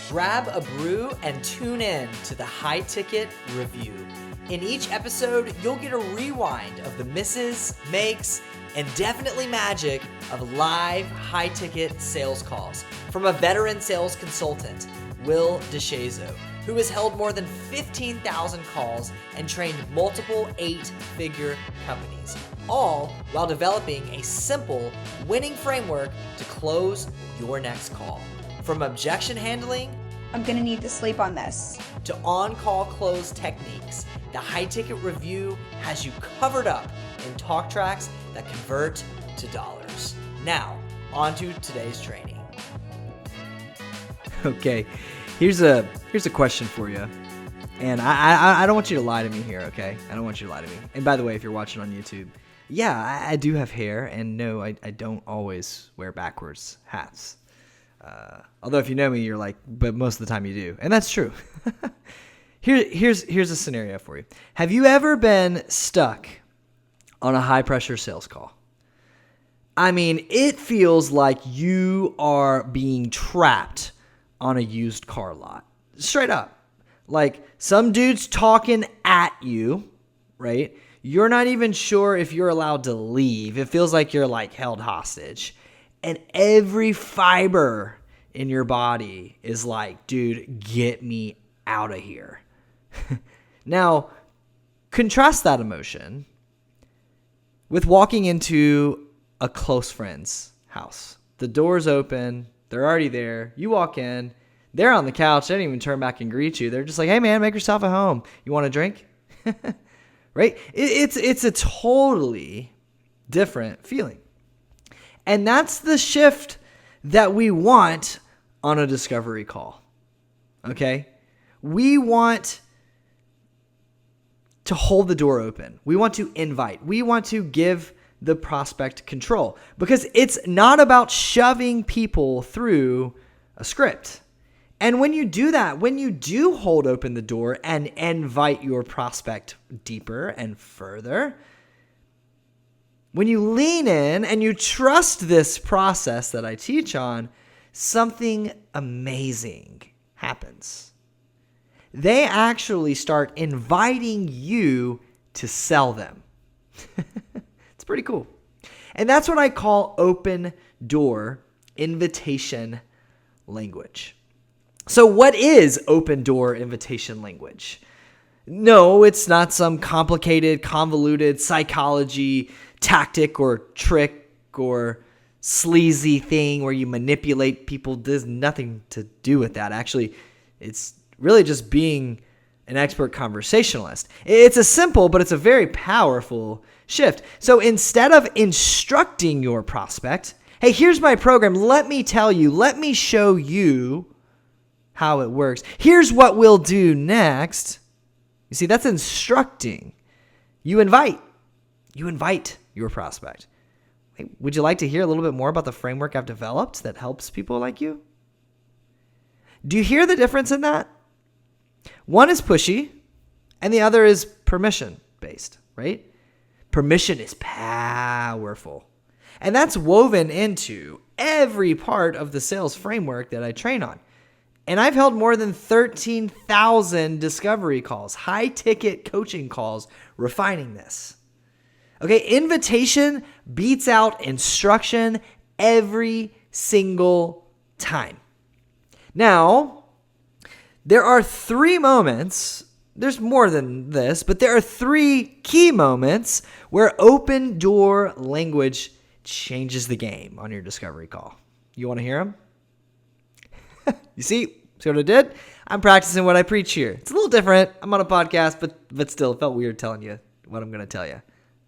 Grab a brew and tune in to the High Ticket Review. In each episode, you'll get a rewind of the misses, makes, and definitely magic of live high-ticket sales calls from a veteran sales consultant, Will DeShazo, who has held more than 15,000 calls and trained multiple 8-figure companies, all while developing a simple winning framework to close your next call. From objection handling, I'm gonna need to sleep on this, to on-call close techniques, the High Ticket Review has you covered up in talk tracks that convert to dollars. Now, on to today's training. Okay, here's a question for you, and I don't want you to lie to me here, okay? I don't want you to lie to me. And by the way, if you're watching on YouTube, yeah, I do have hair, and no, I don't always wear backwards hats. Although if you know me, you're like, but most of the time you do, and that's true. Here's a scenario for you. Have you ever been stuck on a high pressure sales call? I mean, it feels like you are being trapped on a used car lot. Straight up. Like some dude's talking at you, right? You're not even sure if you're allowed to leave. It feels like you're like held hostage. And every fiber in your body is like, dude, get me out of here. Now, contrast that emotion with walking into a close friend's house. The door's open. They're already there. You walk in. They're on the couch. They don't even turn back and greet you. They're just like, hey, man, make yourself at home. You want a drink? Right? It's a totally different feeling. And that's the shift that we want on a discovery call. Okay? We want to hold the door open. We want to invite. We want to give the prospect control because it's not about shoving people through a script. And when you do that, when you do hold open the door and invite your prospect deeper and further, when you lean in and you trust this process that I teach on, something amazing happens. They actually start inviting you to sell them. It's pretty cool. And that's what I call open door invitation language. So what is open door invitation language? No, it's not some complicated, convoluted psychology tactic or trick or sleazy thing where you manipulate people. There's nothing to do with that. Actually, it's really just being an expert conversationalist. It's a simple, but it's a very powerful shift. So instead of instructing your prospect, hey, here's my program. Let me tell you, let me show you how it works. Here's what we'll do next. You see, that's instructing. You invite your prospect. Hey, would you like to hear a little bit more about the framework I've developed that helps people like you? Do you hear the difference in that? One is pushy and the other is permission-based, right? Permission is powerful. And that's woven into every part of the sales framework that I train on. And I've held more than 13,000 discovery calls, high-ticket coaching calls, refining this. Okay, invitation beats out instruction every single time. Now, there are 3 moments, there's more than this, but there are 3 key moments where open door language changes the game on your discovery call. You want to hear them? You see what I did? I'm practicing what I preach here. It's a little different. I'm on a podcast, but still, it felt weird telling you what I'm going to tell you.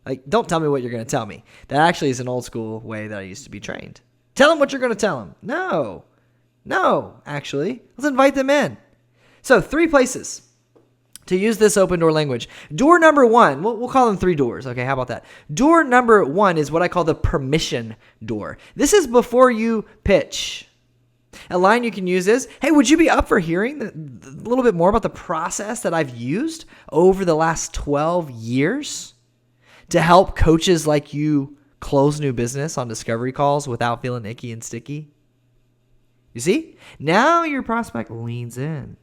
Like, don't tell me what you're going to tell me. That actually is an old school way that I used to be trained. Tell them what you're going to tell them. No, actually. Let's invite them in. So 3 places to use this open door language. Door number 1, we'll call them 3 doors. Okay, how about that? Door number 1 is what I call the permission door. This is before you pitch. A line you can use is, hey, would you be up for hearing a little bit more about the process that I've used over the last 12 years to help coaches like you close new business on discovery calls without feeling icky and sticky? You see? Now your prospect leans in.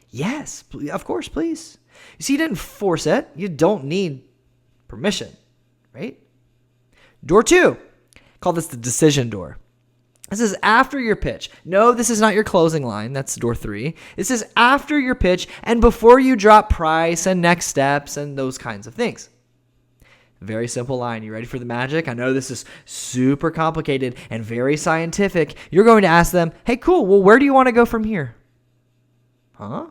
Yes, of course, please. You see, you didn't force it. You don't need permission, right? Door 2, call this the decision door. This is after your pitch. No, this is not your closing line. That's door 3. This is after your pitch and before you drop price and next steps and those kinds of things. Very simple line. You ready for the magic? I know this is super complicated and very scientific. You're going to ask them, hey, cool. Well, where do you want to go from here? Huh?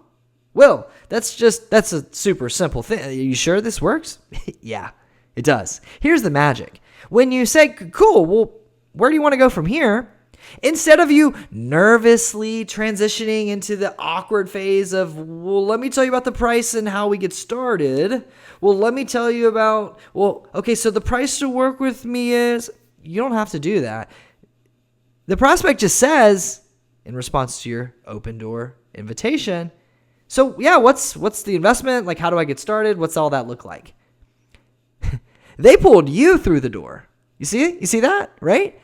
Well, that's a super simple thing. Are you sure this works? Yeah, it does. Here's the magic. When you say, cool, well, where do you want to go from here? Instead of you nervously transitioning into the awkward phase of, well, let me tell you about the price and how we get started. Well, let me tell you about, okay, so the price to work with me is, you don't have to do that. The prospect just says, in response to your open door invitation, so yeah, what's the investment? Like, how do I get started? What's all that look like? They pulled you through the door. You see that, right?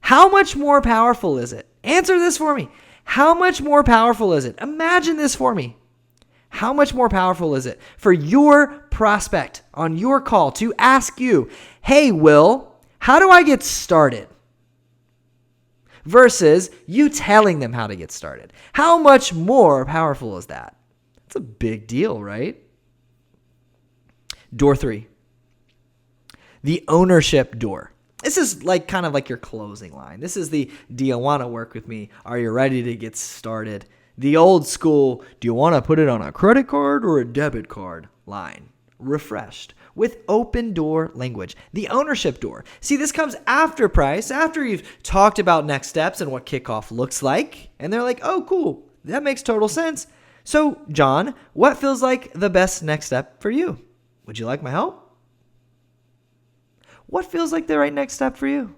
How much more powerful is it? Answer this for me. How much more powerful is it? Imagine this for me. How much more powerful is it for your prospect on your call to ask you, hey, Will, how do I get started? Versus you telling them how to get started. How much more powerful is that? It's a big deal, right? Door 3, the ownership door. This is kind of like your closing line. This is the, do you want to work with me? Are you ready to get started? The old school, do you want to put it on a credit card or a debit card line? Refreshed with open door language. The ownership door. See, this comes after price, after you've talked about next steps and what kickoff looks like. And they're like, oh, cool. That makes total sense. So, John, what feels like the best next step for you? Would you like my help? What feels like the right next step for you?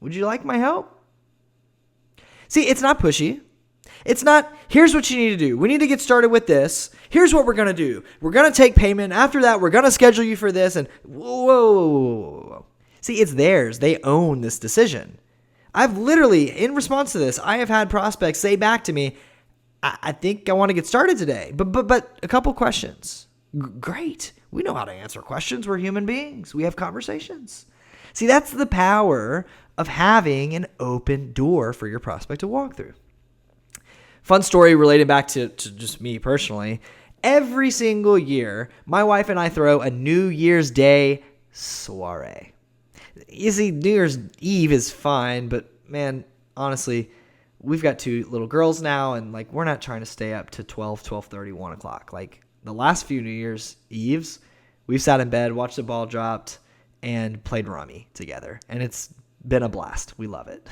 Would you like my help? See, it's not pushy. It's not, here's what you need to do. We need to get started with this. Here's what we're going to do. We're going to take payment. After that, we're going to schedule you for this. And whoa. See, it's theirs. They own this decision. I've literally, in response to this, I have had prospects say back to me, I think I want to get started today. But a couple questions. Great. We know how to answer questions. We're human beings. We have conversations. See, that's the power of having an open door for your prospect to walk through. Fun story related back to just me personally. Every single year, my wife and I throw a New Year's Day soiree. You see, New Year's Eve is fine, but man, honestly, we've got 2 little girls now, and we're not trying to stay up to 12:30, 1 o'clock. The last few New Year's Eves, we've sat in bed, watched the ball dropped, and played rummy together. And it's been a blast. We love it.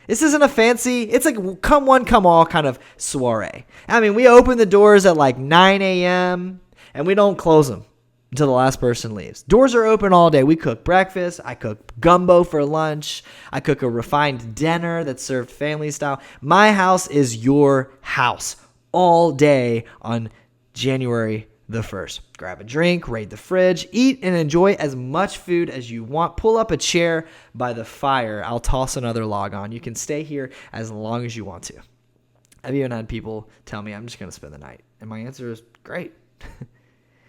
This isn't a fancy, it's like come one, come all kind of soiree. I mean, we open the doors at 9 a.m. and we don't close them until the last person leaves. Doors are open all day. We cook breakfast. I cook gumbo for lunch. I cook a refined dinner that's served family style. My house is your house all day on January the 1st. Grab a drink, raid the fridge, eat and enjoy as much food as you want. Pull up a chair by the fire. I'll toss another log on. You can stay here as long as you want to. I've even had people tell me I'm just going to spend the night. And my answer is great.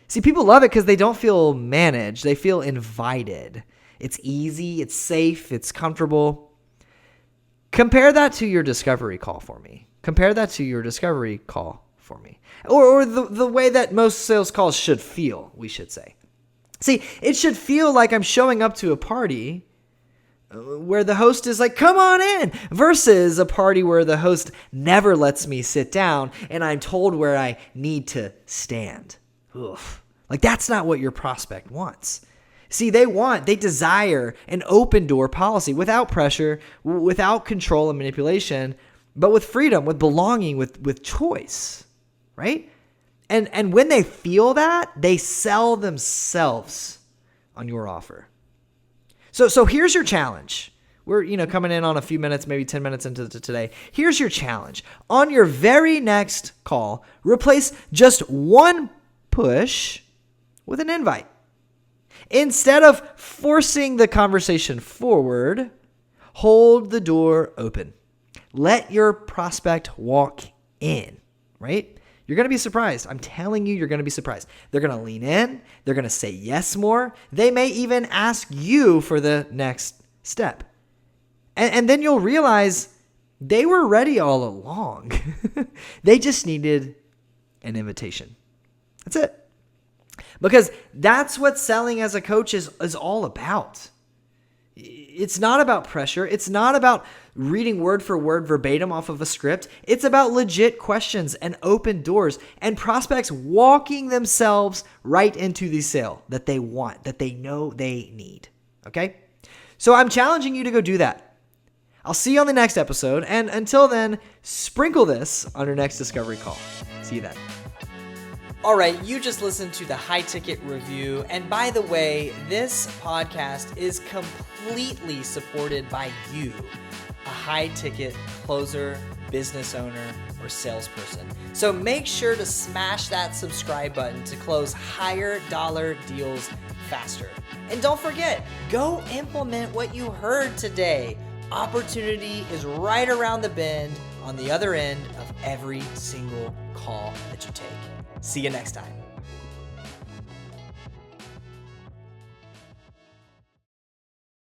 See, people love it because they don't feel managed. They feel invited. It's easy. It's safe. It's comfortable. Compare that to your discovery call for me. Or the way that most sales calls should feel, we should say. See, it should feel like I'm showing up to a party where the host is like, come on in, versus a party where the host never lets me sit down and I'm told where I need to stand. Oof. That's not what your prospect wants. See, they desire an open door policy without pressure, without control and manipulation, but with freedom, with belonging, with choice. Right? And when they feel that, they sell themselves on your offer. So here's your challenge. We're coming in on a few minutes, maybe 10 minutes into today. Here's your challenge. On your very next call, replace just one push with an invite. Instead of forcing the conversation forward, hold the door open. Let your prospect walk in, right? You're going to be surprised. I'm telling you, you're going to be surprised. They're going to lean in. They're going to say yes more. They may even ask you for the next step. And then you'll realize they were ready all along. They just needed an invitation. That's it. Because that's what selling as a coach is all about. It's not about pressure. It's not about reading word for word verbatim off of a script. It's about legit questions and open doors and prospects walking themselves right into the sale that they want, that they know they need. Okay? So I'm challenging you to go do that. I'll see you on the next episode. And until then, sprinkle this on your next discovery call. See you then. All right, you just listened to the High Ticket Review. And by the way, this podcast is completely supported by you, a high ticket closer, business owner, or salesperson. So make sure to smash that subscribe button to close higher dollar deals faster. And don't forget, go implement what you heard today. Opportunity is right around the bend on the other end of every single call that you take. See you next time.